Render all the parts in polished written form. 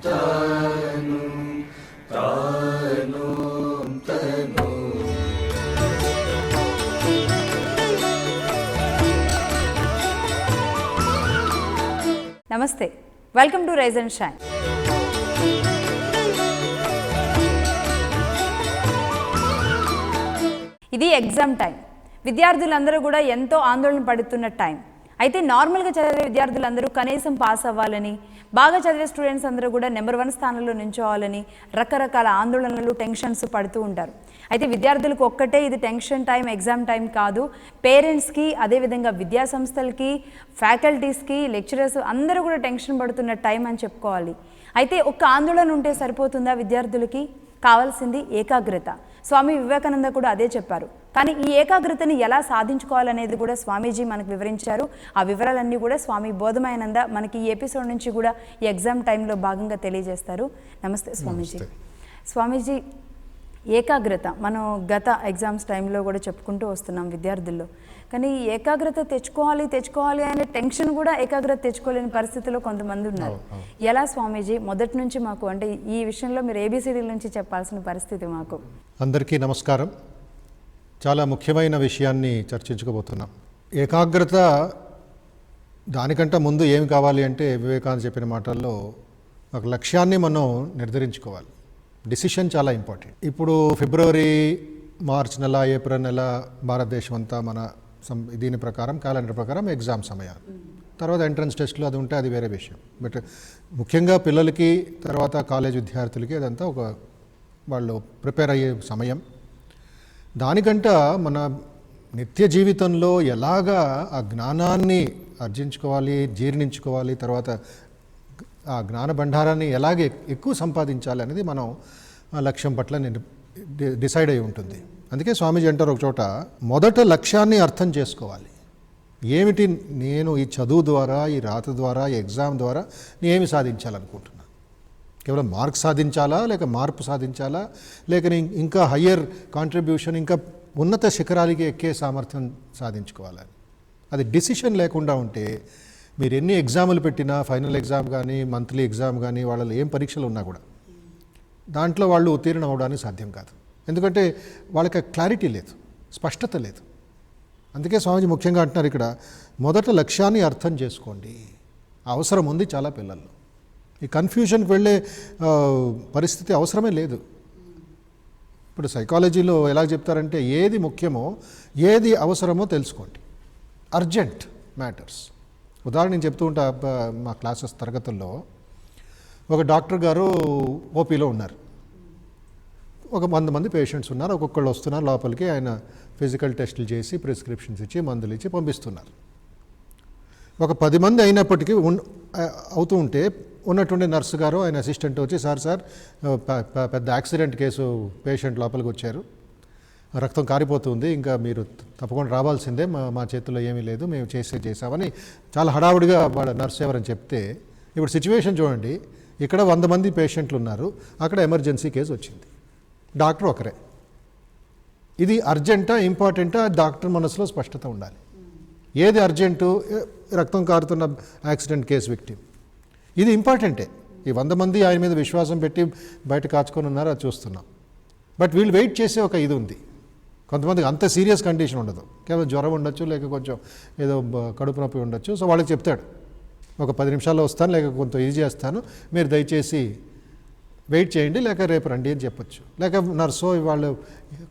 తాను తాను తను. నమస్తే, welcome to rise and shine. ఇది ఎగ్జామ్ టైం. విద్యార్థులందరూ కూడా ఎంతో ఆందోళన పడుతున్న టైం. అయితే నార్మల్గా చదివే విద్యార్థులందరూ కనీసం పాస్ అవ్వాలని, బాగా చదివే స్టూడెంట్స్ అందరూ కూడా నెంబర్ 1 స్థానంలో నించోవాలని రకరకాల ఆందోళనలు, టెన్షన్స్ పడుతూ ఉంటారు. అయితే విద్యార్థులకు ఒక్కటే ఇది టెన్షన్ టైం, ఎగ్జామ్ టైం కాదు. పేరెంట్స్కి, అదేవిధంగా విద్యాసంస్థలకి, ఫ్యాకల్టీస్కి, లెక్చరర్స్ అందరూ కూడా టెన్షన్ పడుతున్న టైం అని చెప్పుకోవాలి. అయితే ఒక్క ఆందోళన ఉంటే సరిపోతుందా? విద్యార్థులకి కావాల్సింది ఏకాగ్రత. స్వామి వివేకానంద కూడా అదే చెప్పారు. కానీ ఈ ఏకాగ్రతని ఎలా సాధించుకోవాలనేది కూడా స్వామీజీ మనకు వివరించారు. ఆ వివరాలన్నీ కూడా స్వామి బోధమానంద మనకి ఈ ఎపిసోడ్ నుంచి కూడా ఈ ఎగ్జామ్ టైంలో భాగంగా తెలియజేస్తారు. నమస్తే స్వామీజీ. స్వామీజీ, ఏకాగ్రత మనం గత ఎగ్జామ్స్ టైంలో కూడా చెప్పుకుంటూ వస్తున్నాం విద్యార్థుల్లో. కానీ ఏకాగ్రత తెచ్చుకోవాలి అనే టెన్షన్ కూడా ఏకాగ్రత తెచ్చుకోలేని పరిస్థితిలో కొంతమంది ఉన్నారు. ఎలా స్వామీజీ? మొదటి నుంచి మాకు అంటే ఈ విషయంలో మీరు ఏబిసిడీల నుంచి చెప్పాల్సిన పరిస్థితి మాకు. అందరికీ నమస్కారం. చాలా ముఖ్యమైన విషయాన్ని చర్చించుకోబోతున్నాం. ఏకాగ్రత దానికంటే ముందు ఏమి కావాలి అంటే వివేకానంద చెప్పిన మాటల్లో ఒక లక్ష్యాన్ని మనం నిర్ధారించుకోవాలి. డిసిషన్ చాలా ఇంపార్టెంట్. ఇప్పుడు ఫిబ్రవరి, మార్చ్ నెల, ఏప్రిల్ నెల భారతదేశం అంతా మన దీని ప్రకారం, క్యాలెండర్ ప్రకారం ఎగ్జామ్ సమయాలు. తర్వాత ఎంట్రన్స్ టెస్టులు అది ఉంటే అది వేరే విషయం. బట్ ముఖ్యంగా పిల్లలకి, తర్వాత కాలేజ్ విద్యార్థులకి అదంతా ఒక వాళ్ళు ప్రిపేర్ అయ్యే సమయం. దానికంట మన నిత్య జీవితంలో ఎలాగా ఆ జ్ఞానాన్ని ఆర్జించుకోవాలి, జీర్ణించుకోవాలి, తర్వాత ఆ జ్ఞాన భండారాన్ని ఎలాగే ఎక్కువ సంపాదించాలి అనేది మనం ఆ లక్ష్యం పట్ల డిసైడ్ అయి ఉంటుంది. అందుకే స్వామీజీ అంటారు ఒక చోట, మొదట లక్ష్యాన్ని అర్థం చేసుకోవాలి. ఏమిటి నేను ఈ చదువు ద్వారా, ఈ రాత ద్వారా, ఈ ఎగ్జామ్ ద్వారా నేను ఏమి సాధించాలనుకుంటున్నాను? కేవలం మార్క్స్ సాధించాలా, లేక మార్పు సాధించాలా, లేక ఇంకా హయ్యర్ కాంట్రిబ్యూషన్, ఇంకా ఉన్నత శిఖరాలకి ఎక్కే సామర్థ్యం సాధించుకోవాలని. అది డిసిషన్ లేకుండా ఉంటే మీరు ఎన్ని ఎగ్జాములు పెట్టినా, ఫైనల్ ఎగ్జామ్ కానీ, మంత్లీ ఎగ్జామ్ కానీ, వాళ్ళలో ఏం పరీక్షలు ఉన్నా కూడా దాంట్లో వాళ్ళు ఉత్తీర్ణం అవడానికి సాధ్యం కాదు. ఎందుకంటే వాళ్ళకి క్లారిటీ లేదు, స్పష్టత లేదు. అందుకే స్వామీజీ ముఖ్యంగా అంటున్నారు ఇక్కడ, మొదట లక్ష్యాన్ని అర్థం చేసుకోండి. అవసరం ఉంది చాలా పిల్లల్లో. ఈ కన్ఫ్యూజన్కి వెళ్ళే పరిస్థితి అవసరమే లేదు. ఇప్పుడు సైకాలజీలో ఎలా చెప్తారంటే, ఏది ముఖ్యమో, ఏది అవసరమో తెలుసుకోండి. Urgent matters. ఉదాహరణ నేను చెప్తూ ఉంటా మా క్లాసెస్ తరగతుల్లో. ఒక డాక్టర్ గారు ఓపీలో ఉన్నారు. ఒక 100 మంది పేషెంట్స్ ఉన్నారు. ఒక్కొక్కళ్ళు వస్తున్నారు లోపలికి. ఆయన ఫిజికల్ టెస్టులు చేసి, ప్రిస్క్రిప్షన్స్ ఇచ్చి, మందులు ఇచ్చి పంపిస్తున్నారు. ఒక 10 మంది అయినప్పటికీ అవుతూ ఉంటే ఉన్నటువంటి నర్సు గారు, ఆయన అసిస్టెంట్ వచ్చి, సార్ పెద్ద యాక్సిడెంట్ కేసు పేషెంట్ లోపలికి వచ్చారు, రక్తం కారిపోతుంది, ఇంకా మీరు తప్పకుండా రావాల్సిందే, మా చేతుల్లో ఏమీ లేదు, మేము చేసామని చాలా హడావుడిగా వాళ్ళ నర్సు ఎవరని చెప్తే, ఇప్పుడు సిచ్యువేషన్ చూడండి. ఇక్కడ 100 మంది పేషెంట్లు ఉన్నారు, అక్కడ ఎమర్జెన్సీ కేసు వచ్చింది, డాక్టర్ ఒకరే. ఇది అర్జెంటా, ఇంపార్టెంటా? డాక్టర్ మనసులో స్పష్టత ఉండాలి. ఏది అర్జెంటు? రక్తం కారుతున్న యాక్సిడెంట్ కేసు విక్టిమ్. ఇది ఇంపార్టెంటే. ఈ 100 మంది ఆయన మీద విశ్వాసం పెట్టి బయట కాచుకొని ఉన్నారు, అది చూస్తున్నాం. బట్ వీళ్ళు వెయిట్ చేసే ఒక ఇది ఉంది. కొంతమందికి అంత సీరియస్ కండిషన్ ఉండదు, కేవలం జ్వరం ఉండొచ్చు, లేక కొంచెం ఏదో కడుపు నొప్పి ఉండొచ్చు. సో వాళ్ళకి చెప్తాడు, ఒక 10 నిమిషాల్లో వస్తాను, లేక కొంత ఇది చేస్తాను, మీరు దయచేసి వెయిట్ చేయండి, లేక రేపు రండి అని చెప్పొచ్చు. లేక నర్సో వాళ్ళు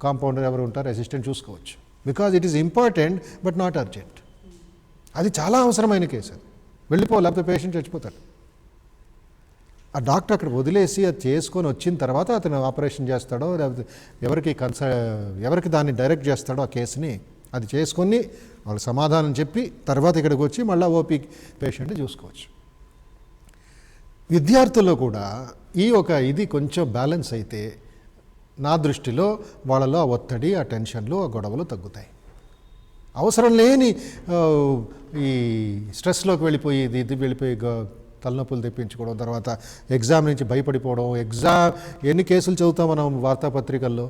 కాంపౌండర్ ఎవరు ఉంటారు, అసిస్టెంట్ చూసుకోవచ్చు. Because it is important but not urgent. అది చాలా అవసరమైన కేసు. అది లేకపోతే పేషెంట్ చచ్చిపోతాడు. ఆ డాక్టర్ అక్కడ వదిలేసి అది చేసుకొని వచ్చిన తర్వాత అతను ఆపరేషన్ చేస్తాడో, లేకపోతే ఎవరికి దాన్ని డైరెక్ట్ చేస్తాడో ఆ కేసుని, అది చేసుకొని వాళ్ళు సమాధానం చెప్పి తర్వాత ఇక్కడికి వచ్చి మళ్ళీ ఓపీ పేషెంట్ని చూసుకోవచ్చు. విద్యార్థుల్లో కూడా ఇది కొంచెం బ్యాలెన్స్ అయితే నా దృష్టిలో వాళ్ళలో ఆ ఒత్తిడి, ఆ టెన్షన్లు, ఆ గొడవలు తగ్గుతాయి. అవసరం లేని ఈ స్ట్రెస్లోకి వెళ్ళిపోయి తలనొప్పులు తెప్పించుకోవడం, తర్వాత ఎగ్జామ్ నుంచి భయపడిపోవడం. ఎన్ని కేసులు చదువుతాం మనం వార్తాపత్రికల్లో.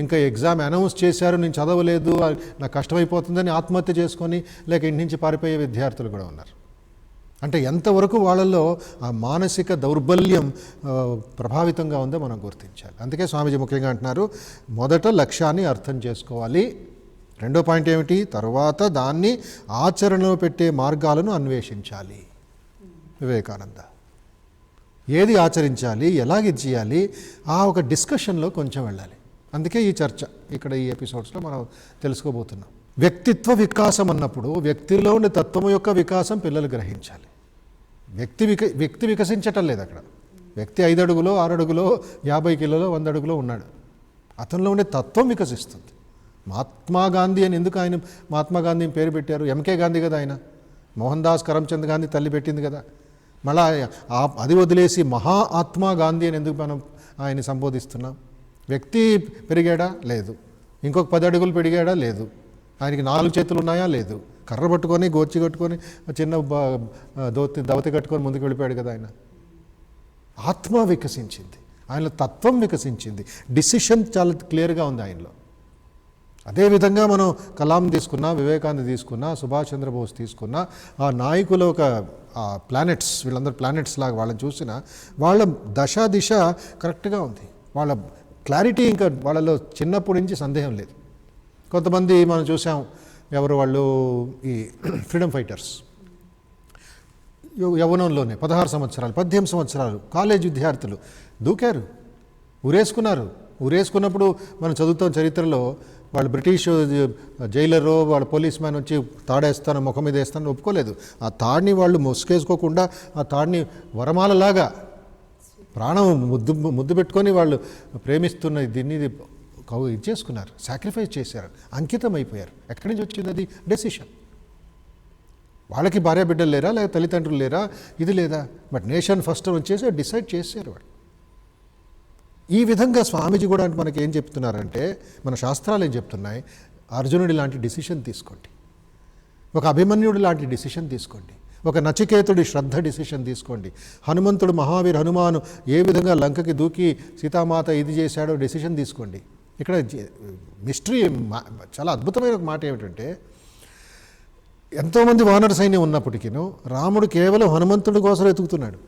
ఇంకా ఎగ్జామ్ అనౌన్స్ చేశారు, నేను చదవలేదు, నాకు కష్టమైపోతుందని ఆత్మహత్య చేసుకొని లేక ఇంటి నుంచి పారిపోయే విద్యార్థులు కూడా ఉన్నారు. అంటే ఎంతవరకు వాళ్ళల్లో ఆ మానసిక దౌర్బల్యం ప్రభావితంగా ఉందో మనం గుర్తించాలి. అందుకే స్వామీజీ ముఖ్యంగా అంటున్నారు, మొదట లక్ష్యాన్ని అర్థం చేసుకోవాలి, రెండో పాయింట్ ఏమిటి, తర్వాత దాన్ని ఆచరణలో పెట్టే మార్గాలను అన్వేషించాలి. వివేకానంద ఏది ఆచరించాలి, ఎలాగ చేయాలి, ఆ ఒక డిస్కషన్లో కొంచెం వెళ్ళాలి. అందుకే ఈ చర్చ ఇక్కడ ఈ ఎపిసోడ్స్లో మనం తెలుసుకోబోతున్నాం. వ్యక్తిత్వ వికాసం అన్నప్పుడు వ్యక్తిలో ఉండే తత్వం యొక్క వికాసం పిల్లలు గ్రహించాలి. వ్యక్తి వికసించటం లేదు అక్కడ. వ్యక్తి 5 అడుగులో 6 అడుగులో 50 కిలోలో 100 అడుగులో ఉన్నాడు. అతనిలో ఉండే తత్వం వికసిస్తుంది. మహాత్మా గాంధీ అని ఎందుకు ఆయన మహాత్మా గాంధీ పేరు పెట్టారు? ఎంకే గాంధీ కదా ఆయన. మోహన్ దాస్ కరమ్చంద్ గాంధీ తల్లి పెట్టింది కదా. మళ్ళా అది వదిలేసి మహా ఆత్మా గాంధీ అని ఎందుకు మనం ఆయన్ని సంబోధిస్తున్నాం? వ్యక్తి పెరిగాడా? లేదు. ఇంకొక 10 అడుగులు పెరిగాడా? లేదు. ఆయనకి 4 చేతులు ఉన్నాయా? లేదు. కర్ర పట్టుకొని గోచి కట్టుకొని చిన్న దవతి కట్టుకొని ముందుకు వెళ్ళిపోయాడు కదా ఆయన. ఆత్మ వికసించింది, ఆయనలో తత్వం వికసించింది, డిసిషన్ చాలా క్లియర్గా ఉంది ఆయనలో. అదేవిధంగా మనం కలాం తీసుకున్నా, వివేకానంద తీసుకున్నా, సుభాష్ చంద్రబోస్ తీసుకున్నా, ఆ నాయకుల ఒక ప్లానెట్స్, వీళ్ళందరూ ప్లానెట్స్ లాగా వాళ్ళని చూసినా వాళ్ళ దశ దిశ కరెక్ట్గా ఉంది. వాళ్ళ క్లారిటీ ఇంకా వాళ్ళలో చిన్నప్పటి నుంచి సందేహం లేదు. కొంతమంది మనం చూసాం, ఎవరు వాళ్ళు, ఈ ఫ్రీడమ్ ఫైటర్స్, యవ్వనంలోనే 16 సంవత్సరాలు 18 సంవత్సరాలు కాలేజ్ విద్యార్థులు దూకారు, ఊరేసుకున్నప్పుడు మనం చదువుతాం చరిత్రలో, వాళ్ళు బ్రిటిష్ జైలరు వాళ్ళ పోలీస్ మ్యాన్ వచ్చి తాడేస్తాను ముఖం మీద వేస్తాను ఒప్పుకోలేదు. ఆ తాడిని వాళ్ళు మొసుకేసుకోకుండా ఆ తాడిని వరమాలలాగా ప్రాణం ముద్దు పెట్టుకొని వాళ్ళు ప్రేమిస్తున్న దీన్ని ఇచ్చేసుకున్నారు, సాక్రిఫైస్ చేశారు, అంకితం అయిపోయారు. ఎక్కడి నుంచి వచ్చింది అది? డెసిషన్. వాళ్ళకి భార్య బిడ్డలు లేరా, లేదా తల్లిదండ్రులు లేరా, ఇది లేదా, బట్ నేషన్ ఫస్ట్ వచ్చేసి డిసైడ్ చేశారు వాళ్ళు. ఈ విధంగా స్వామీజీ కూడా మనకి ఏం చెప్తున్నారంటే, మన శాస్త్రాలు ఏం చెప్తున్నాయి, అర్జునుడి లాంటి డిసిషన్ తీసుకోండి, ఒక అభిమన్యుడి లాంటి డిసిషన్ తీసుకోండి, ఒక నచికేతుడి శ్రద్ధ డిసిషన్ తీసుకోండి, హనుమంతుడు మహావీర్ హనుమాను ఏ విధంగా లంకకి దూకి సీతామాత ఇది చేశాడో డిసిషన్ తీసుకోండి. ఇక్కడ మిస్టరీ చాలా అద్భుతమైన ఒక మాట ఏమిటంటే, ఎంతోమంది వానర సైన్యం ఉన్నప్పటికీ రాముడు కేవలం హనుమంతుడి కోసం ఎతుకుతున్నాడు.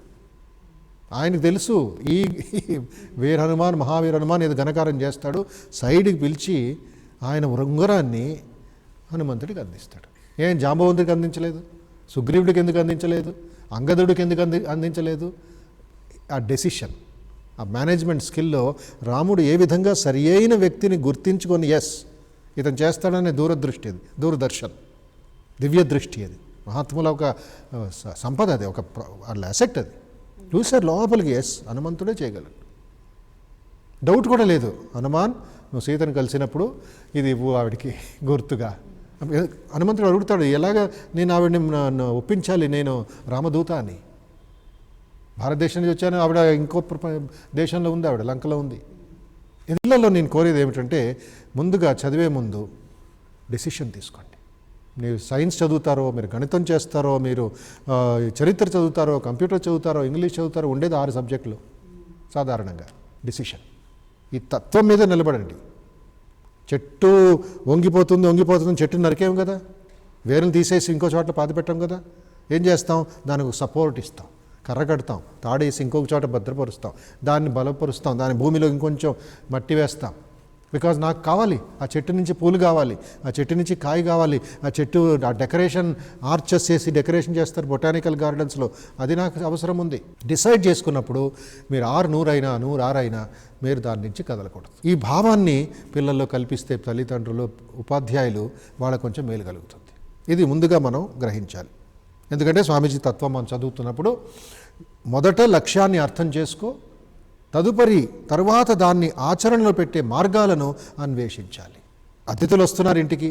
ఆయనకు తెలుసు ఈ వీర హనుమాన్ మహావీర హనుమాన్ ఏదో ఘనకారం చేస్తాడు, సైడ్కి పిలిచి ఆయన ఉంగరాన్ని హనుమంతుడికి అందిస్తాడు. ఏం జాంబవంతుడికి అందించలేదు? సుగ్రీవుడికి ఎందుకు అందించలేదు? అంగదుడికి ఎందుకు అందించలేదు? ఆ డెసిషన్, ఆ మేనేజ్మెంట్ స్కిల్లో రాముడు ఏ విధంగా సరి అయిన వ్యక్తిని గుర్తించుకొని ఎస్ ఇతను చేస్తాడనే దూరదర్శన్, దివ్య దృష్టి, అది మహాత్ముల ఒక సంపద, అది ఒక వాళ్ళ అసెట్. అది చూశారు లోపలికి, ఎస్ హనుమంతుడే చేయగలడు, డౌట్ కూడా లేదు. హనుమాన్ నువ్వు సీతను కలిసినప్పుడు ఇది ఇవ్వు ఆవిడికి గుర్తుగా. హనుమంతుడు అడుగుతాడు, ఎలాగ నేను ఆవిడని ఒప్పించాలి, నేను రామదూత అని. భారతదేశం నుంచి వచ్చాను, ఆవిడ ఇంకో దేశంలో ఉంది, ఆవిడ లంకలో ఉంది. ఇళ్లలో నేను కోరేది ఏమిటంటే, ముందుగా చదివే ముందు డెసిషన్ తీసుకోండి. మీరు సైన్స్ చదువుతారో, మీరు గణితం చేస్తారో, మీరు చరిత్ర చదువుతారో, కంప్యూటర్ చదువుతారో, ఇంగ్లీష్ చదువుతారో, ఉండేది 6 సబ్జెక్టులు సాధారణంగా. డిసిషన్, ఈ తత్వం మీద నిలబడండి. చెట్టు వంగిపోతుంది చెట్టు నరికేం కదా, వేరుని తీసేసి ఇంకో చోట పాతిపెట్టాం కదా. ఏం చేస్తాం? దానికి సపోర్ట్ ఇస్తాం, కర్ర కడతాం, తాడేసి ఇంకొక చోట భద్రపరుస్తాం, దాన్ని బలపరుస్తాం, దాని భూమిలో ఇంకొంచెం మట్టి వేస్తాం. బికాజ్ నాకు కావాలి, ఆ చెట్టు నుంచి పూలు కావాలి, ఆ చెట్టు నుంచి కాయ కావాలి, ఆ చెట్టు ఆ డెకరేషన్ ఆర్చస్ చేసి డెకరేషన్ చేస్తారు బొటానికల్ గార్డెన్స్లో, అది నాకు అవసరం ఉంది. డిసైడ్ చేసుకున్నప్పుడు మీరు 100 అయినా 106 అయినా మీరు దాని నుంచి కదలకూడదు. ఈ భావాన్ని పిల్లల్లో కల్పిస్తే తల్లిదండ్రులు, ఉపాధ్యాయులు వాళ్ళకు కొంచెం మేలు కలుగుతుంది. ఇది ముందుగా మనం గ్రహించాలి. ఎందుకంటే స్వామీజీ తత్వం మనం చదువుతున్నప్పుడు మొదట లక్ష్యాన్ని అర్థం చేసుకో, తరువాత దాన్ని ఆచరణలో పెట్టే మార్గాలను అన్వేషించాలి. అతిథులు వస్తున్నారు ఇంటికి,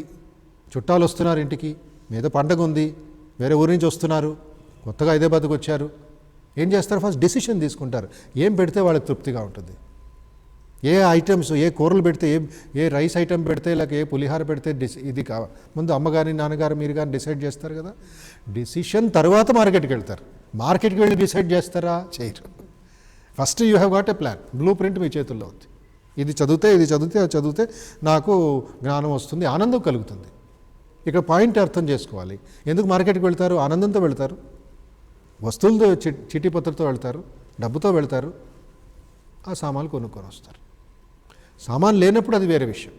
చుట్టాలు వస్తున్నారు ఇంటికి, మీద పండగ ఉంది, వేరే ఊరి నుంచి వస్తున్నారు, కొత్తగా హైదరాబాద్కి వచ్చారు. ఏం చేస్తారు? ఫస్ట్ డెసిషన్ తీసుకుంటారు, ఏం పెడితే వాళ్ళకి తృప్తిగా ఉంటుంది, ఏ ఐటమ్స్, ఏ కూరలు పెడితే, ఏ రైస్ ఐటమ్ పెడితే, లేక ఏ పులిహార పెడితే ఇది ముందు అమ్మగారి నాన్నగారు మీరు కానీ డిసైడ్ చేస్తారు కదా. డెసిషన్ తర్వాత మార్కెట్కి వెళ్తారు. మార్కెట్కి వెళ్ళి డిసైడ్ చేస్తారా? చేయరు. First you have got a plan, blue print మీ చేతుల్లో ఉంది. ఇది చదివితే అది చదివితే నాకు జ్ఞానం వస్తుంది, ఆనందం కలుగుతుంది. ఇక్కడ పాయింట్ అర్థం చేసుకోవాలి. ఎందుకు మార్కెట్కి వెళ్తారు? ఆనందంతో వెళ్తారు. వస్తువులతో చిట్టి పత్రతో వెళ్తారు, డబ్బుతో వెళ్తారు, ఆ సామాన్లు కొనుక్కొని వస్తారు. సామాన్ లేనప్పుడు అది వేరే విషయం.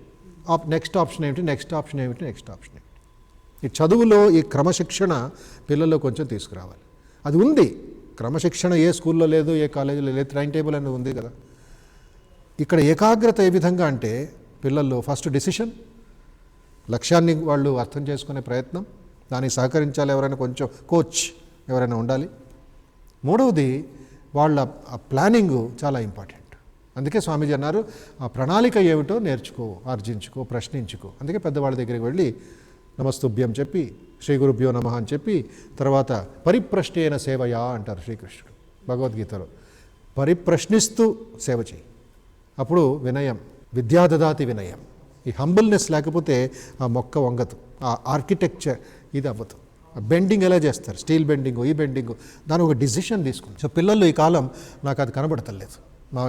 నెక్స్ట్ ఆప్షన్ ఏమిటి, నెక్స్ట్ ఆప్షన్ ఏమిటి, నెక్స్ట్ ఆప్షన్ ఏమిటి. ఈ చదువులో ఈ క్రమశిక్షణ పిల్లల్లో కొంచెం తీసుకురావాలి. అది ఉంది, క్రమశిక్షణ ఏ స్కూల్లో లేదు, ఏ కాలేజీలో లేదు, టైం టేబుల్ అనేది ఉంది కదా. ఇక్కడ ఏకాగ్రత ఏ విధంగా అంటే పిల్లల్లో ఫస్ట్ డిసిషన్, లక్ష్యాన్ని వాళ్ళు అర్థం చేసుకునే ప్రయత్నం, దానికి సహకరించాలి ఎవరైనా, కొంచెం కోచ్ ఎవరైనా ఉండాలి. మూడవది వాళ్ళ ప్లానింగు చాలా ఇంపార్టెంట్. అందుకే స్వామీజీ అన్నారు, ఆ ప్రణాళిక ఏమిటో నేర్చుకో, ఆర్జించుకో, ప్రశ్నించుకో. అందుకే పెద్దవాళ్ళ దగ్గరికి వెళ్ళి నమస్తుభ్యం చెప్పి, శ్రీ గురుభ్యో నమః అని చెప్పి, తర్వాత పరిప్రశ్నేన సేవయా అంటారు శ్రీకృష్ణుడు భగవద్గీతలో. పరిప్రశ్నిస్తూ సేవ చేయి, అప్పుడు వినయం, విద్యాదదాతి వినయం. ఈ హంబుల్నెస్ లేకపోతే ఆ మొక్క వంగదు, ఆ ఆర్కిటెక్చర్ ఇది అవ్వదు. బెండింగ్ ఎలా చేస్తారు, స్టీల్ బెండింగ్, ఈ బెండింగ్, దాని ఒక డిసిషన్ తీసుకుంది. సో పిల్లలు ఈ కాలం నాకు అది కనబడతలేదు.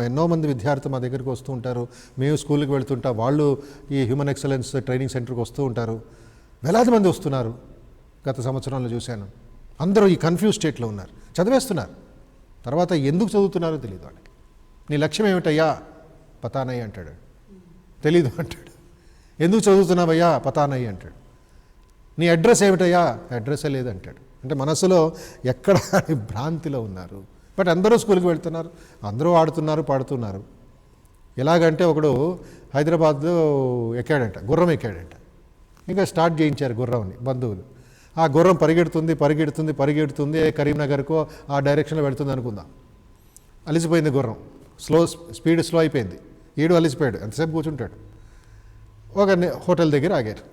ఎన్నో మంది విద్యార్థులు మా దగ్గరికి వస్తూ ఉంటారు, మేము స్కూల్కి వెళ్తుంటాం, వాళ్ళు ఈ హ్యూమన్ ఎక్సలెన్స్ ట్రైనింగ్ సెంటర్కి వస్తూ ఉంటారు. వేలాది మంది వస్తున్నారు, గత సంవత్సరంలో చూశాను. అందరూ ఈ కన్ఫ్యూజ్ స్టేట్లో ఉన్నారు, చదివేస్తున్నారు, తర్వాత ఎందుకు చదువుతున్నారో తెలియదు వాళ్ళకి. నీ లక్ష్యం ఏమిటయ్యా, పతానయ్య అంటాడు. తెలీదు అంటాడు. ఎందుకు చదువుతున్నావయ్యా, పతానయ్య అంటాడు. నీ అడ్రస్ ఏమిటయ్యా, అడ్రస్సే లేదంటాడు. అంటే మనసులో ఎక్కడ భ్రాంతిలో ఉన్నారు. బట్ అందరూ స్కూల్కి వెళ్తున్నారు, అందరూ ఆడుతున్నారు, పాడుతున్నారు. ఎలాగంటే ఒకడు హైదరాబాద్ ఎక్కాడంట, గుర్రం ఎక్కాడంట. ఇంకా స్టార్ట్ చేయించారు గుర్రంని బంధువులు. ఆ గుర్రం పరిగెడుతుంది పరిగెడుతుంది పరిగెడుతుంది, కరీంనగర్కో ఆ డైరెక్షన్లో వెళుతుంది అనుకుందాం. అలిసిపోయింది గుర్రం, స్పీడ్ స్లో అయిపోయింది. ఈడు అలిసిపోయాడు, ఎంతసేపు కూర్చుంటాడు. ఒక హోటల్ దగ్గర ఆగారు.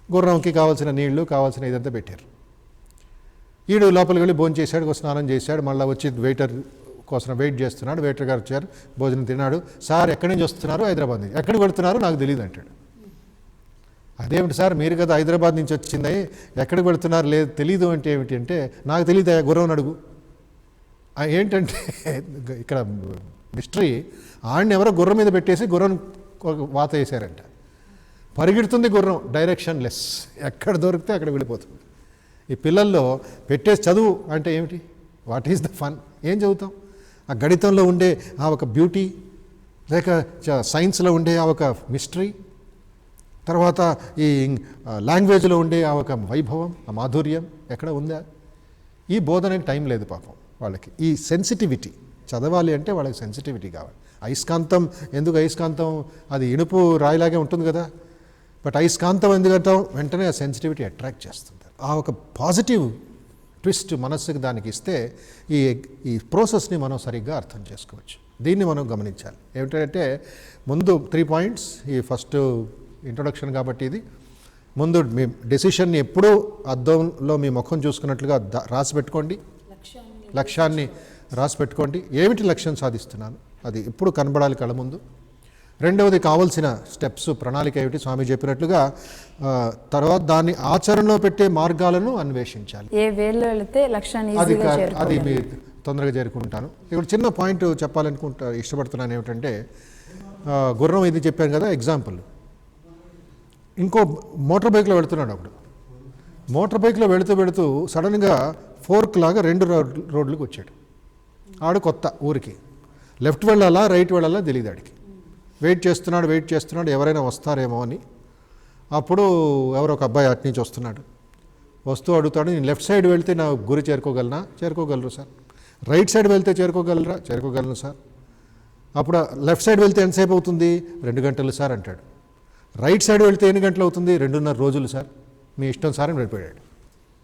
గుర్రంకి కావాల్సిన నీళ్లు, కావాల్సిన ఇదంతా పెట్టారు. ఈడు లోపలికి వెళ్ళి భోజనం చేశాడు, స్నానం చేశాడు, మళ్ళీ వచ్చి వెయిటర్ కోసం వెయిట్ చేస్తున్నాడు. వెయిటర్ గారు వచ్చారు, భోజనం తిన్నాడు. సార్ ఎక్కడి నుంచి వస్తున్నారు, హైదరాబాద్ నుంచి. ఎక్కడికి వెళుతున్నారు నాకు తెలియదు అంటాడు. అదేమిటి సార్, మీరు కదా హైదరాబాద్ నుంచి వచ్చింది, ఎక్కడికి వెళుతున్నారు లేదు తెలీదు అంటే ఏమిటి అంటే, నాకు తెలియదు గుర్రం అడుగు. ఏంటంటే ఇక్కడ మిస్టరీ, ఆడిని ఎవరో గుర్రం మీద పెట్టేసి గుర్రం వాత వేశారంట. పరిగెడుతుంది గుర్రం, డైరెక్షన్ లెస్, ఎక్కడ దొరికితే అక్కడ వెళ్ళిపోతుంది. ఈ పిల్లల్లో పెట్టే చదువు అంటే ఏమిటి, వాట్ ఈజ్ ద ఫన్, ఏం చదువుతాం? ఆ గణితంలో ఉండే ఆ ఒక బ్యూటీ, లేక సైన్స్లో ఉండే ఆ ఒక మిస్టరీ, తర్వాత ఈ లాంగ్వేజ్లో ఉండే ఆ ఒక వైభవం, ఆ మాధుర్యం ఎక్కడ ఉందా? ఈ బోధనకి టైం లేదు పాపం వాళ్ళకి. ఈ సెన్సిటివిటీ చదవాలి అంటే వాళ్ళకి సెన్సిటివిటీ కావాలి. అయస్కాంతం ఎందుకు, అయస్కాంతం అది ఇనుపు రాయిలాగే ఉంటుంది కదా, బట్ అయస్కాంతం ఎందుకంటాం, వెంటనే ఆ సెన్సిటివిటీ అట్రాక్ట్ చేస్తుంది. ఆ ఒక పాజిటివ్ ట్విస్ట్ మనస్సుకి దానికి ఇస్తే ఈ ప్రాసెస్ని మనం సరిగ్గా అర్థం చేసుకోవచ్చు. దీన్ని మనం గమనించాలి. ఏమిటంటే ముందు 3 పాయింట్స్, ఈ ఫస్ట్ ఇంట్రొడక్షన్ కాబట్టి ఇది. ముందు మీ డెసిషన్ని ఎప్పుడూ అద్దంలో మీ ముఖం చూసుకున్నట్లుగా రాసి పెట్టుకోండి, లక్ష్యాన్ని రాసి పెట్టుకోండి. ఏమిటి లక్ష్యం సాధిస్తున్నాను అది ఎప్పుడు కనబడాలి కళ్ళ ముందు. రెండవది కావాల్సిన స్టెప్స్, ప్రణాళిక ఏమిటి స్వామి చెప్పినట్లుగా. తర్వాత దాన్ని ఆచరణలో పెట్టే మార్గాలను అన్వేషించాలి. ఏ వేలో వెళితే లక్ష్యాన్ని అది మీ తొందరగా చేరుకుంటాను. ఇక్కడ చిన్న పాయింట్ ఇష్టపడుతున్నాను ఏమిటంటే, గుర్రం ఇది చెప్పాను కదా ఎగ్జాంపుల్. ఇంకో మోటార్ బైక్లో వెళుతున్నాడు అప్పుడు. మోటార్ బైక్లో వెళుతూ సడన్గా ఫోర్క్ లాగా 2 రోడ్లకు వచ్చాడు. ఆడు కొత్త ఊరికి, లెఫ్ట్ వెళ్ళాలా రైట్ వెళ్ళాలా తెలియదు ఆడికి. వెయిట్ చేస్తున్నాడు ఎవరైనా వస్తారేమో అని. అప్పుడు ఎవరో ఒక అబ్బాయి అటు నుంచి వస్తూ అడుగుతాడు, నేను లెఫ్ట్ సైడ్ వెళ్తే నా గురి చేరుకోగలనా? చేరుకోగలరు సార్. రైట్ సైడ్ వెళ్తే చేరుకోగలరా? చేరుకోగలను సార్. అప్పుడు లెఫ్ట్ సైడ్ వెళ్తే ఎంతసేపు అవుతుంది? 2 గంటలు సార్ అంటాడు. రైట్ సైడ్ వెళ్తే ఎన్ని గంటలు అవుతుంది? 2.5 రోజులు సార్. మీ ఇష్టం సార్ అని వెళ్ళిపోయాడు.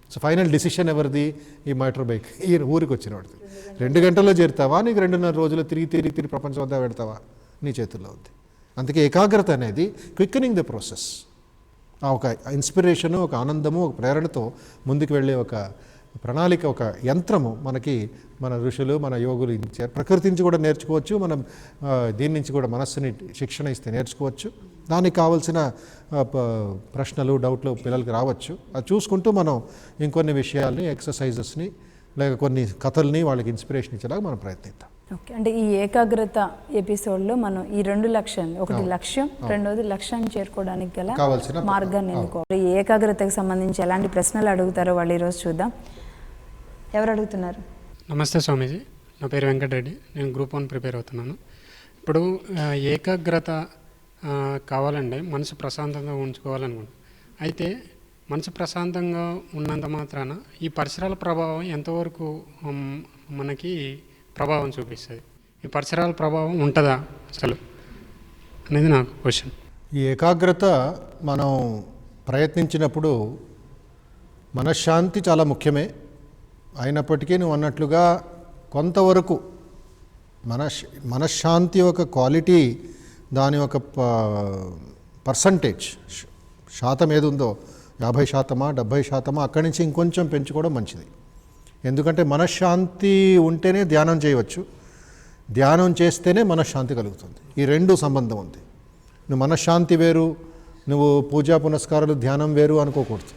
సో ఫైనల్ డిసిషన్ ఎవరిది? ఈ మోటార్ బైక్ ఈ ఊరికి వచ్చిన వాడిది. 2 గంటల్లో చేరుతావా, నీకు 2.5 రోజులు తిరిగి ప్రపంచం అంతా పెడతావా? నీ చేతుల్లో ఉంది. అందుకే ఏకాగ్రత అనేది క్విక్కనింగ్ ద ప్రాసెస్. ఆ ఒక ఇన్స్పిరేషను, ఒక ఆనందము, ఒక ప్రేరణతో ముందుకు వెళ్ళే ఒక ప్రణాళిక, ఒక యంత్రము మనకి మన ఋషులు, మన యోగులు ఇచ్చారు. ప్రకృతి నుంచి కూడా నేర్చుకోవచ్చు, మనం దీని నుంచి కూడా మనస్సుని శిక్షణ ఇస్తే నేర్చుకోవచ్చు. దానికి కావాల్సిన ప్రశ్నలు, డౌట్లు పిల్లలకి రావచ్చు. అది చూసుకుంటూ మనం ఇంకొన్ని విషయాల్ని, ఎక్సర్సైజెస్ని, లేక కొన్ని కథల్ని వాళ్ళకి ఇన్స్పిరేషన్ ఇచ్చేలాగా మనం ప్రయత్నిద్దాం. ఓకే, అంటే ఈ ఏకాగ్రత ఎపిసోడ్లో మనం ఈ 2 లక్ష్యాలు, ఒకటి లక్ష్యం, రెండవది లక్ష్యాన్ని చేరుకోవడానికి గల కావాల్సిన మార్గాన్ని ఎన్నుకోవాలి. ఈ ఏకాగ్రతకు సంబంధించి ఎలాంటి ప్రశ్నలు అడుగుతారో వాళ్ళు ఈరోజు చూద్దాం. ఎవరు అడుగుతున్నారు? నమస్తే స్వామీజీ, నా పేరు వెంకటరెడ్డి. నేను గ్రూప్ 1 ప్రిపేర్ అవుతున్నాను. ఇప్పుడు ఏకాగ్రత కావాలంటే మనసు ప్రశాంతంగా ఉంచుకోవాలనుకుంటున్నాను. అయితే మనసు ప్రశాంతంగా ఉన్నంత మాత్రాన ఈ పరిసరాల ప్రభావం ఎంతవరకు మనకి ప్రభావం చూపిస్తుంది? ఈ పరిసరాల ప్రభావం ఉంటుందా అసలు అనేది నాకు క్వశ్చన్. ఈ ఏకాగ్రత మనం ప్రయత్నించినప్పుడు మనశ్శాంతి చాలా ముఖ్యమే. అయినప్పటికీ నువ్వు అన్నట్లుగా కొంతవరకు మనశ్శాంతి ఒక క్వాలిటీ, దాని ఒక పర్సంటేజ్ శాతం ఏది ఉందో 50%, 70%, అక్కడి నుంచి ఇంకొంచెం పెంచుకోవడం మంచిది. ఎందుకంటే మనశ్శాంతి ఉంటేనే ధ్యానం చేయవచ్చు, ధ్యానం చేస్తేనే మనశ్శాంతి కలుగుతుంది. ఈ రెండు సంబంధం ఉంది. నువ్వు మనశ్శాంతి వేరు, నువ్వు పూజా పునస్కారాలు ధ్యానం వేరు అనుకోకూడదు.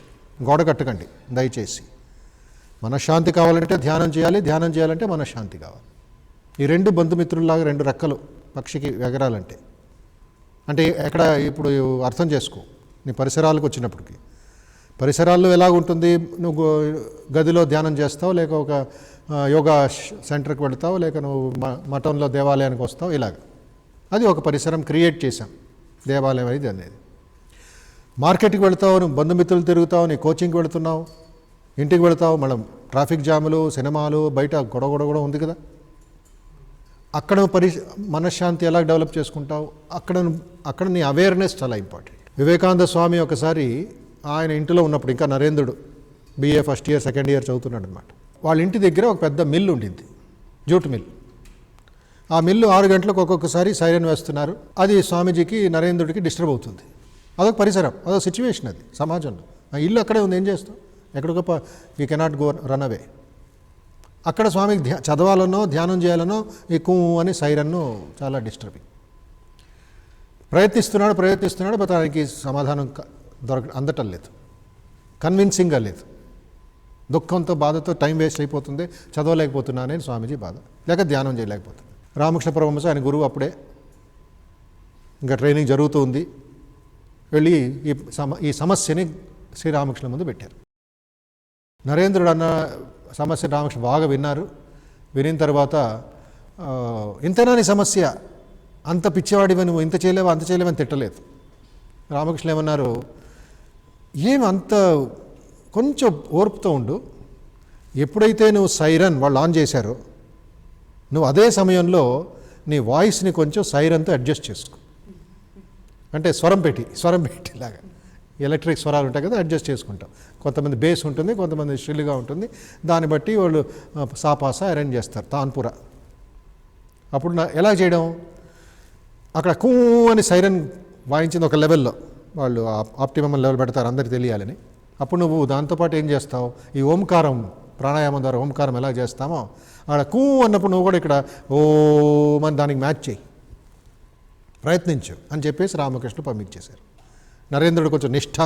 గోడ కట్టకండి దయచేసి. మనశ్శాంతి కావాలంటే ధ్యానం చేయాలి, ధ్యానం చేయాలంటే మనశ్శాంతి కావాలి. ఈ రెండు బంధుమిత్రుల్లాగా రెండు రెక్కలు పక్షికి ఎగరాలంటే. అంటే ఎక్కడ ఇప్పుడు అర్థం చేసుకో, నీ పరిసరాలకు వచ్చినప్పటికీ పరిసరాల్లో ఎలాగుంటుంది? నువ్వు గదిలో ధ్యానం చేస్తావు, లేక ఒక యోగా సెంటర్కి వెళతావు, లేక నువ్వు మఠంలో దేవాలయానికి వస్తావు, ఇలాగ అది ఒక పరిసరం క్రియేట్ చేశాం, దేవాలయం అనేది. మార్కెట్కి వెళతావు, నువ్వు బంధుమిత్రులు తిరుగుతావు, నీ కోచింగ్కి వెళుతున్నావు, ఇంటికి వెళతావు, మళ్ళీ ట్రాఫిక్ జాములు, సినిమాలు, బయట గొడవ కూడా ఉంది కదా. అక్కడ మనశ్శాంతి ఎలా డెవలప్ చేసుకుంటావు? అక్కడ నీ అవేర్నెస్ చాలా ఇంపార్టెంట్. వివేకానంద స్వామి ఒకసారి ఆయన ఇంటిలో ఉన్నప్పుడు, ఇంకా నరేంద్రుడు BA first year second year చదువుతున్నాడు అనమాట. వాళ్ళ ఇంటి దగ్గర ఒక పెద్ద మిల్లు ఉండింది, జూట్ మిల్. ఆ మిల్లు 6 గంటలకు ఒక్కొక్కసారి సైరన్ వేస్తున్నారు. అది స్వామీజీకి నరేంద్రుడికి డిస్టర్బ్ అవుతుంది. అదొక పరిసరం, అదొక సిచ్యువేషన్, అది సమాజంలో. ఆ ఇల్లు అక్కడే ఉంది, ఏం చేస్తాం? ఎక్కడికో you cannot go run away. అక్కడ స్వామికి చదవాలనో ధ్యానం చేయాలనో ఈ కూ అని సైరన్ను చాలా డిస్టర్బింగ్. ప్రయత్నిస్తున్నాడు, బట్ ఆయనకి సమాధానం అందటం లేదు, కన్విన్సింగ్గా లేదు. దుఃఖంతో, బాధతో టైం వేస్ట్ అయిపోతుంది, చదవలేకపోతున్నానని స్వామీజీ బాధ, లేక ధ్యానం చేయలేకపోతుంది. రామకృష్ణ పరమహంస ఆయన గురువు, అప్పుడే ఇంకా ట్రైనింగ్ జరుగుతూ ఉంది. వెళ్ళి ఈ సమస్యని శ్రీరామకృష్ణ ముందు పెట్టారు. నరేంద్రుడు అన్న సమస్య రామకృష్ణ బాగా విన్నారు. వినిన తర్వాత, ఇంతనా నీ సమస్య, అంత పిచ్చివాడివి నువ్వు, ఇంత చేయలేవా అంత చేయలేవని తిట్టలేదు. రామకృష్ణ ఏమన్నారు, అంత కొంచెం ఓర్పుతో ఉండు, ఎప్పుడైతే నువ్వు సైరన్ వాళ్ళు ఆన్ చేశారో, నువ్వు అదే సమయంలో నీ వాయిస్ని కొంచెం సైరన్తో అడ్జస్ట్ చేసుకో. అంటే స్వరం పెట్టిలాగా ఎలక్ట్రిక్ స్వరాలు ఉంటాయి కదా, అడ్జస్ట్ చేసుకుంటాం. కొంతమంది బేస్ ఉంటుంది, కొంతమంది షిల్లుగా ఉంటుంది. దాన్ని బట్టి వాళ్ళు సాపాసా అరేంజ్ చేస్తారు, తాన్పుర. అప్పుడు ఎలా చేయడం? అక్కడ కూ అని సైరన్ వాయించింది ఒక లెవెల్లో, వాళ్ళు ఆప్టిమమ్ లెవెల్ పెడతారు అందరికి తెలియాలని. అప్పుడు నువ్వు దాంతోపాటు ఏం చేస్తావు? ఈ ఓంకారం ప్రాణాయామం ద్వారా ఓంకారం ఎలా చేస్తామో అక్కడ కూ అన్నప్పుడు నువ్వు కూడా ఇక్కడ ఓం అని దానికి మ్యాచ్ చేయి, ప్రయత్నించు అని చెప్పేసి రామకృష్ణ పంపించేశారు. నరేంద్రుడు కొంచెం నిష్ఠ,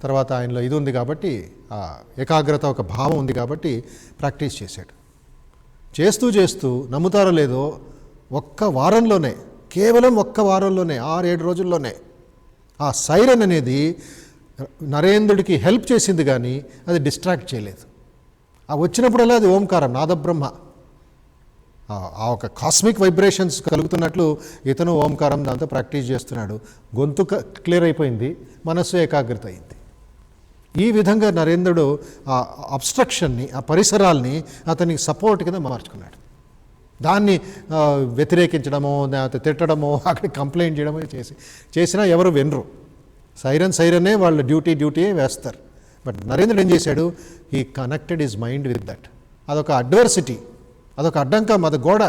తర్వాత ఆయనలో ఇది ఉంది కాబట్టి, ఆ ఏకాగ్రత ఒక భావం ఉంది కాబట్టి ప్రాక్టీస్ చేశాడు. చేస్తూ నమ్ముతారో లేదో, కేవలం ఒక్క వారంలోనే 6-7 రోజుల్లోనే ఆ సైరన్ అనేది నరేంద్రుడికి హెల్ప్ చేసింది, కానీ అది డిస్ట్రాక్ట్ చేయలేదు. ఆ వచ్చినప్పుడల్లా అది ఓంకారం, నాదబ్రహ్మ, ఆ ఒక కాస్మిక్ వైబ్రేషన్స్ కలుగుతున్నట్లు ఇతను ఓంకారం దాంతో ప్రాక్టీస్ చేస్తున్నాడు. గొంతు క్లియర్ అయిపోయింది, మనస్సు ఏకాగ్రత అయింది. ఈ విధంగా నరేంద్రుడు ఆ అబ్స్ట్రక్షన్ని, ఆ పరిసరాల్ని అతనికి సపోర్ట్ కింద మార్చుకున్నాడు. దాన్ని వ్యతిరేకించడమో, లేకపోతే తిట్టడమో, అక్కడ కంప్లైంట్ చేయడమో చేసినా ఎవరు వినరు. సైరనే వాళ్ళ డ్యూటీ వేస్తారు. బట్ నరేంద్రుడు ఏం చేశాడు? He connected his mind with that. అదొక అడ్వర్సిటీ, అదొక అడ్డంక, గోడ,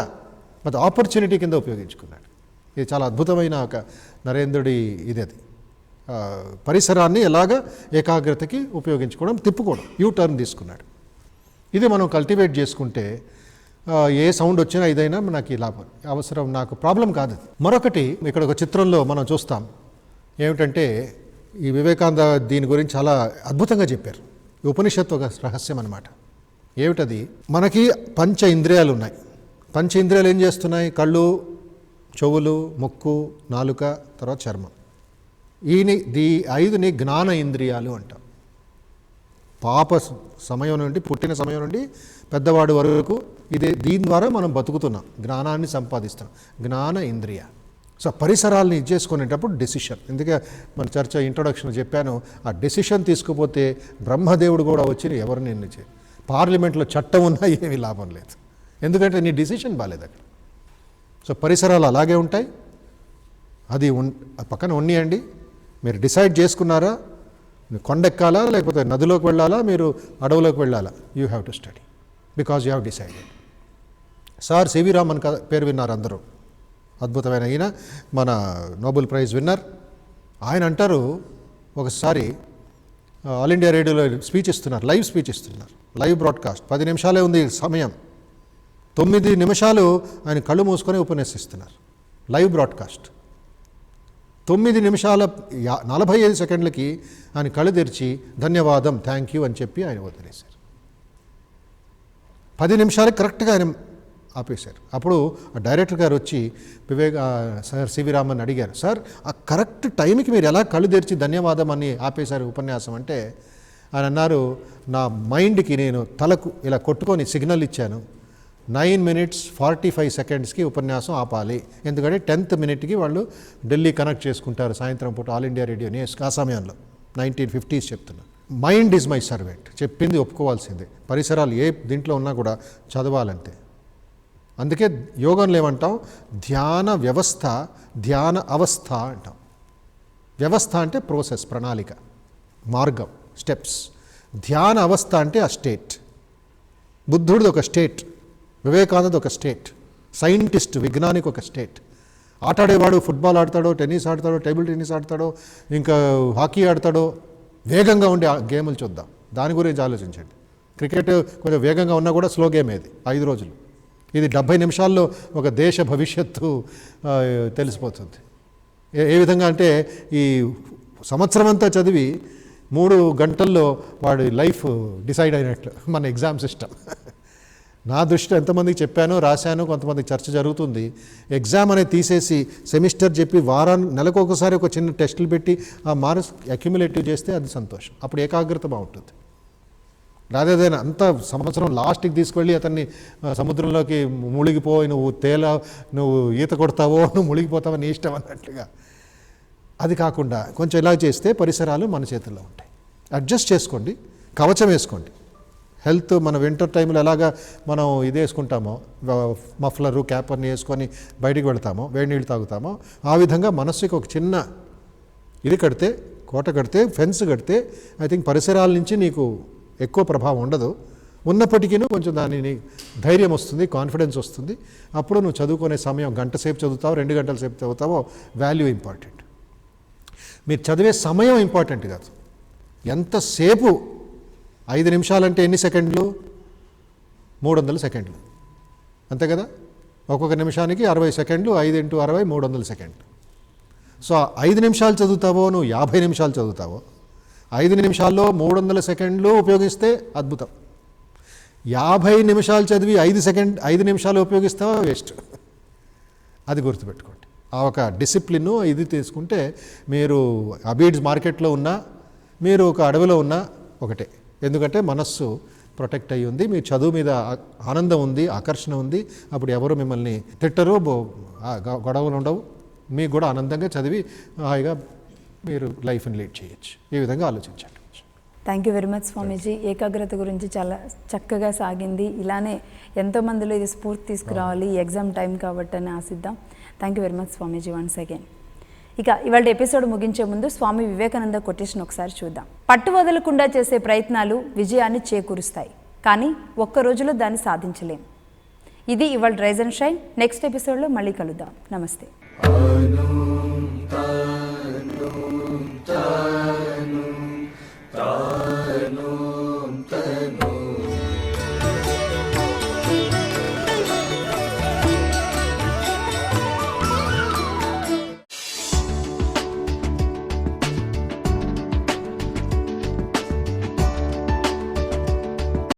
ఆపర్చునిటీ కింద ఉపయోగించుకున్నాడు. ఇది చాలా అద్భుతమైన ఒక నరేంద్రుడి అది పరిసరాన్ని ఎలాగ ఏకాగ్రతకి ఉపయోగించుకోవడం, తిప్పుకోవడం, టర్న్ తీసుకున్నాడు. ఇది మనం కల్టివేట్ చేసుకుంటే ఏ సౌండ్ వచ్చినా ఇదైనా నాకు ఇలా అవసరం, నాకు ప్రాబ్లం కాదు. మరొకటి ఇక్కడ ఒక చిత్రంలో మనం చూస్తాం, ఏమిటంటే ఈ వివేకానంద దీని గురించి చాలా అద్భుతంగా చెప్పారు. ఈ ఉపనిషత్తు ఒక రహస్యం అన్నమాట. ఏమిటది? మనకి పంచ ఇంద్రియాలు ఉన్నాయి. పంచ ఇంద్రియాలు ఏం చేస్తున్నాయి? కళ్ళు, చెవులు, ముక్కు, నాలుక, తర్వాత చర్మం. ఈ 5ని జ్ఞాన ఇంద్రియాలు అంటాం. సమయం నుండి, పుట్టిన సమయం నుండి పెద్దవాడి వరకు దీని ద్వారా మనం బతుకుతున్నాం, జ్ఞానాన్ని సంపాదిస్తున్నాం, జ్ఞాన ఇంద్రియ. సో పరిసరాలని ఇచ్చేసుకునేటప్పుడు డెసిషన్, ఎందుకే మన చర్చ ఇంట్రొడక్షన్ చెప్పాను, ఆ డెసిషన్ తీసుకుపోతే బ్రహ్మదేవుడు కూడా వచ్చి ఎవరిని ఎన్నిచే, పార్లమెంట్లో చట్టం ఉన్నా ఏమీ లాభం లేదు, ఎందుకంటే నీ డెసిషన్ బాగాలేదు అక్కడ. సో పరిసరాలు అలాగే ఉంటాయి, అది పక్కన ఉన్నియండి. మీరు డిసైడ్ చేసుకున్నారా, కొండెక్కాలా లేకపోతే నదిలోకి వెళ్ళాలా, మీరు అడవులోకి వెళ్ళాలా, you have to study because you have decided. Sir CV Raman పేరు విన్నారు అందరూ, అద్భుతమైన ఈయన, మన నోబెల్ ప్రైజ్ విన్నర్. ఆయన అంటారు, ఒకసారి ఆల్ ఇండియా రేడియోలో స్పీచ్ ఇస్తున్నారు, లైవ్ స్పీచ్ ఇస్తున్నారు, లైవ్ బ్రాడ్కాస్ట్, 10 నిమిషాలే ఉంది సమయం, 9 నిమిషాలు ఆయన కళ్ళు మూసుకొని ఉపన్యసిస్తున్నారు, లైవ్ బ్రాడ్కాస్ట్. 9 నిమిషాల 45 సెకండ్లకి ఆయన కళ్ళు తెరిచి ధన్యవాదం, థ్యాంక్ యూ అని చెప్పి ఆయన వదిలేశారు. 10 నిమిషాలకి కరెక్ట్గా ఆయన ఆపేశారు. అప్పుడు డైరెక్టర్ గారు వచ్చి సార్ సివి రామన్ అడిగారు, సార్ ఆ కరెక్ట్ టైంకి మీరు ఎలా కళ్ళు తెరిచి ధన్యవాదం అని ఆపేశారు ఉపన్యాసం అంటే, ఆయన అన్నారు, నా మైండ్కి నేను తలకు ఇలా కొట్టుకొని సిగ్నల్ ఇచ్చాను, 9 minutes 45 secondsకి ఉపన్యాసం ఆపాలి, ఎందుకంటే 10th minute వాళ్ళు ఢిల్లీ కనెక్ట్ చేసుకుంటారు సాయంత్రం పూట ఆల్ ఇండియా రేడియో న్యూస్. ఆ సమయంలో 1950s చెప్తున్నా. మైండ్ ఈజ్ మై సర్వెంట్, చెప్పింది ఒప్పుకోవాల్సిందే. పరిసరాలు ఏ దీంట్లో ఉన్నా కూడా చదవాలంతే. అందుకే యోగంలో ఏమంటాం, ధ్యాన వ్యవస్థ, ధ్యాన అవస్థ అంటాం. వ్యవస్థ అంటే ప్రోసెస్, ప్రణాళిక, మార్గం, స్టెప్స్. ధ్యాన అవస్థ అంటే ఆ స్టేట్. బుద్ధుడిది ఒక స్టేట్, వివేకానంద ఒక స్టేట్, సైంటిస్ట్ విజ్ఞానికి ఒక స్టేట్, ఆటాడేవాడు ఫుట్బాల్ ఆడతాడో, టెన్నిస్ ఆడతాడో, టేబుల్ టెన్నిస్ ఆడతాడో, ఇంకా హాకీ ఆడతాడో, వేగంగా ఉండే గేములు చూద్దాం, దాని గురించి ఆలోచించండి. క్రికెట్ కొంచెం వేగంగా ఉన్నా కూడా స్లో గేమ్ ఇది, 5 రోజులు. ఇది 70 నిమిషాల్లో ఒక దేశ భవిష్యత్తు తెలిసిపోతుంది. ఏ విధంగా అంటే ఈ సంవత్సరం అంతా చదివి 3 గంటల్లో వాడి లైఫ్ డిసైడ్ అయినట్లు మన ఎగ్జామ్ సిస్టమ్. నా దృష్టిలో ఎంతమందికి చెప్పానో, రాశాను, కొంతమందికి చర్చ జరుగుతుంది. ఎగ్జామ్ అనేది తీసేసి సెమిస్టర్ చెప్పి నెలకు ఒకసారి ఒక చిన్న టెస్టులు పెట్టి ఆ మార్క్స్ అక్యుములేటివ్ చేస్తే అది సంతోషం, అప్పుడు ఏకాగ్రత బాగుంటుంది. రాదేదైనా అంత సంవత్సరం లాస్ట్కి తీసుకెళ్ళి అతన్ని సముద్రంలోకి మునిగిపోయి నువ్వు ఈత కొడతావో, నువ్వు మునిగిపోతావో నీ ఇష్టం అన్నట్లుగా, అది కాకుండా కొంచెం ఇలా చేస్తే పరిసరాలు మన చేతుల్లో ఉంటాయి. అడ్జస్ట్ చేసుకోండి, కవచం వేసుకోండి. హెల్త్ మన వింటర్ టైంలో ఎలాగా మనం ఇది వేసుకుంటామో, మఫ్లరు క్యాప్ అన్ని వేసుకొని బయటికి వెళ్తామో, వేడి నీళ్ళు తాగుతామో, ఆ విధంగా మనస్సుకి ఒక చిన్న ఇది కడితే, కోట కడితే, ఫెన్స్ కడితే, ఐ థింక్ పరిసరాల నుంచి నీకు ఎక్కువ ప్రభావం ఉండదు. ఉన్నప్పటికీ కొంచెం దానిని ధైర్యం వస్తుంది, కాన్ఫిడెన్స్ వస్తుంది. అప్పుడు నువ్వు చదువుకునే సమయం, గంట సేపు చదువుతావో 2 గంటల సేపు చదువుతావో, వాల్యూ ఇంపార్టెంట్. మీరు చదివే సమయం ఇంపార్టెంట్ కాదు, ఎంతసేపు. 5 నిమిషాలంటే ఎన్ని సెకండ్లు? 300 సెకండ్లు, అంతే కదా. ఒక్కొక్క నిమిషానికి 60 సెకండ్లు, 5 × 60 300 సెకండ్లు. సో 5 నిమిషాలు చదువుతావో, నువ్వు 50 నిమిషాలు చదువుతావో, 5 నిమిషాల్లో 300 సెకండ్లు ఉపయోగిస్తే అద్భుతం. 50 నిమిషాలు చదివి 5 నిమిషాలు ఉపయోగిస్తావో వేస్ట్. అది గుర్తుపెట్టుకోండి. ఆ ఒక డిసిప్లిన్ ఇది తీసుకుంటే, మీరు అబీడ్స్ మార్కెట్లో ఉన్నా, మీరు ఒక అడవిలో ఉన్నా ఒకటే. ఎందుకంటే మనస్సు ప్రొటెక్ట్ అయ్యి ఉంది, మీ చదువు మీద ఆనందం ఉంది, ఆకర్షణ ఉంది. అప్పుడు ఎవరు మిమ్మల్ని తిట్టరు, గొడవలు ఉండవు. మీకు కూడా ఆనందంగా చదివి హాయిగా మీరు లైఫ్ని లీడ్ చేయొచ్చు. ఈ విధంగా ఆలోచించండి. థ్యాంక్ యూ వెరీ మచ్ స్వామీజీ. ఏకాగ్రత గురించి చాలా చక్కగా సాగింది. ఇలానే ఎంతోమందిలో ఇది స్ఫూర్తి తీసుకురావాలి, ఎగ్జామ్ టైం కాబట్టి అని ఆశిద్దాం. Thank you very much Swamiji once again. ఇక ఇవాళ ఎపిసోడ్ ముగించే ముందు స్వామి వివేకానంద కొటేషన్ ఒకసారి చూద్దాం. పట్టు వదలకుండా చేసే ప్రయత్నాలు విజయాన్ని చేకూరుస్తాయి, కానీ ఒక్క రోజులో దాన్ని సాధించలేం. ఇది ఇవాళ రైజ్ అండ్ షైన్. నెక్స్ట్ ఎపిసోడ్లో మళ్ళీ కలుద్దాం. నమస్తే.